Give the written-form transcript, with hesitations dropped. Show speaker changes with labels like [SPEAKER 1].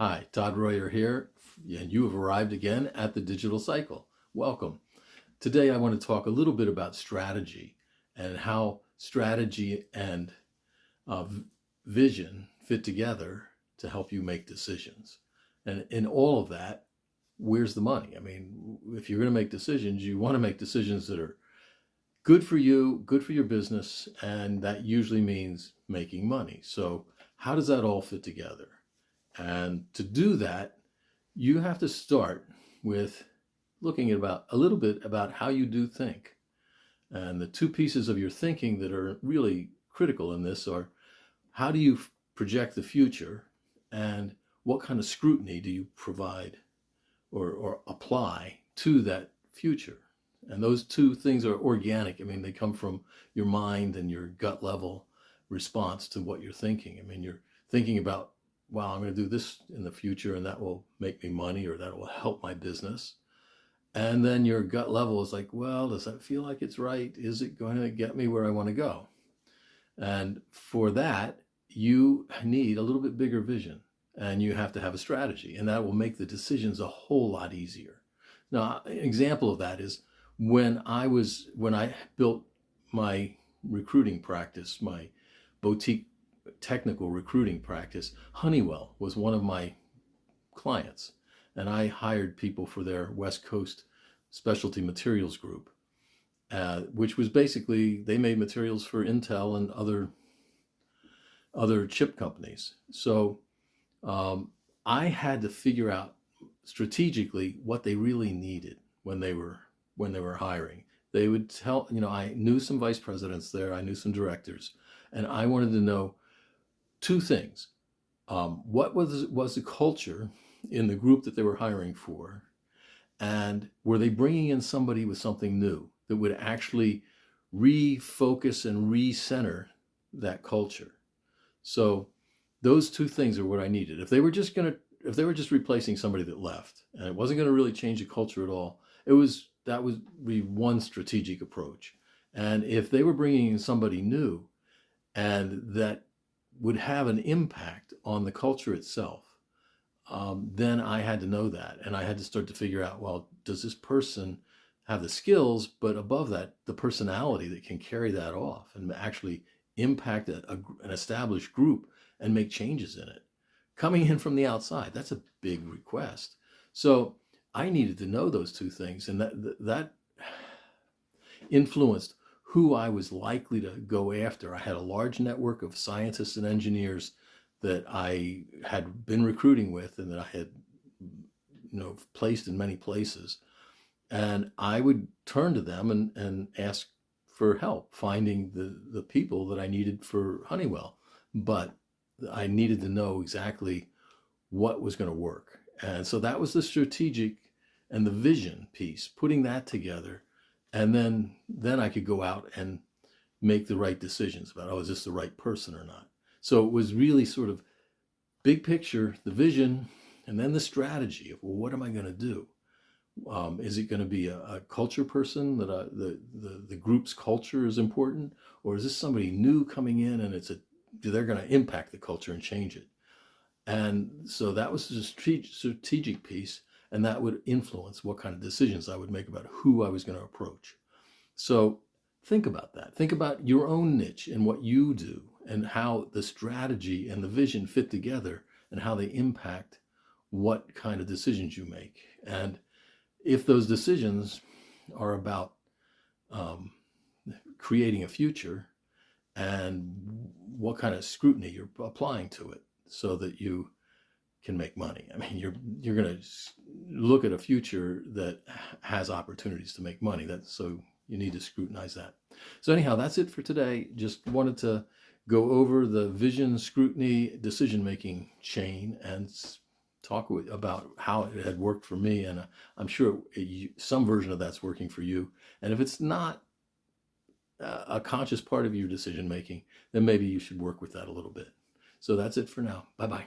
[SPEAKER 1] Hi, Todd Royer here, and you have arrived again at the Digital Cycle. Welcome. Today I want to talk a little bit about strategy and how strategy and uh, vision fit together to help you make decisions. And in all of that, where's the money? I mean, if you're going to make decisions, you want to make decisions that are good for you, good for your business, and that usually means making money. So how does that all fit together? And to do that, you have to start with looking at about a little bit about how you do think. And the two pieces of your thinking that are really critical in this are how do you project the future and what kind of scrutiny do you provide or apply to that future. And those two things are organic. I mean, they come from your mind and your gut level response to what you're thinking. I mean, you're thinking about, wow, I'm going to do this in the future and that will make me money or that will help my business. And then your gut level is like, well, does that feel like it's right? Is it going to get me where I want to go? And for that, you need a little bit bigger vision and you have to have a strategy, and that will make the decisions a whole lot easier. Now, an example of that is when I built my recruiting practice, my boutique technical recruiting practice, Honeywell was one of my clients, and I hired people for their West Coast specialty materials group, which was basically, they made materials for Intel and other chip companies. So I had to figure out strategically what they really needed when they were hiring. They would tell, I knew some vice presidents there, I knew some directors, and I wanted to know two things. What was the culture in the group that they were hiring for? And were they bringing in somebody with something new that would actually refocus and recenter that culture? So those two things are what I needed. If they were just replacing somebody that left and it wasn't going to really change the culture at all, that would be one strategic approach. And if they were bringing in somebody new and that would have an impact on the culture itself, then I had to know that. And I had to start to figure out, well, does this person have the skills, but above that, the personality that can carry that off and actually impact an established group and make changes in it? Coming in from the outside, that's a big request. So I needed to know those two things, and that influenced who I was likely to go after. I had a large network of scientists and engineers that I had been recruiting with and that I had placed in many places. And I would turn to them and ask for help finding the people that I needed for Honeywell. But I needed to know exactly what was going to work. And so that was the strategic and the vision piece, putting that together. And then I could go out and make the right decisions about, is this the right person or not? So it was really sort of big picture, the vision, and then the strategy of, well, what am I going to do? Is it going to be a culture person that the group's culture is important? Or is this somebody new coming in and they're going to impact the culture and change it? And so that was the strategic piece, and that would influence what kind of decisions I would make about who I was going to approach. So think about that. Think about your own niche and what you do and how the strategy and the vision fit together and how they impact what kind of decisions you make. And if those decisions are about creating a future, and what kind of scrutiny you're applying to it so that you can make money. I mean, you're going to look at a future that has opportunities to make money. So you need to scrutinize that. So anyhow, that's it for today. Just wanted to go over the vision, scrutiny, decision-making chain and talk about how it had worked for me. And I'm sure some version of that's working for you. And if it's not a conscious part of your decision making, then maybe you should work with that a little bit. So that's it for now. Bye-bye.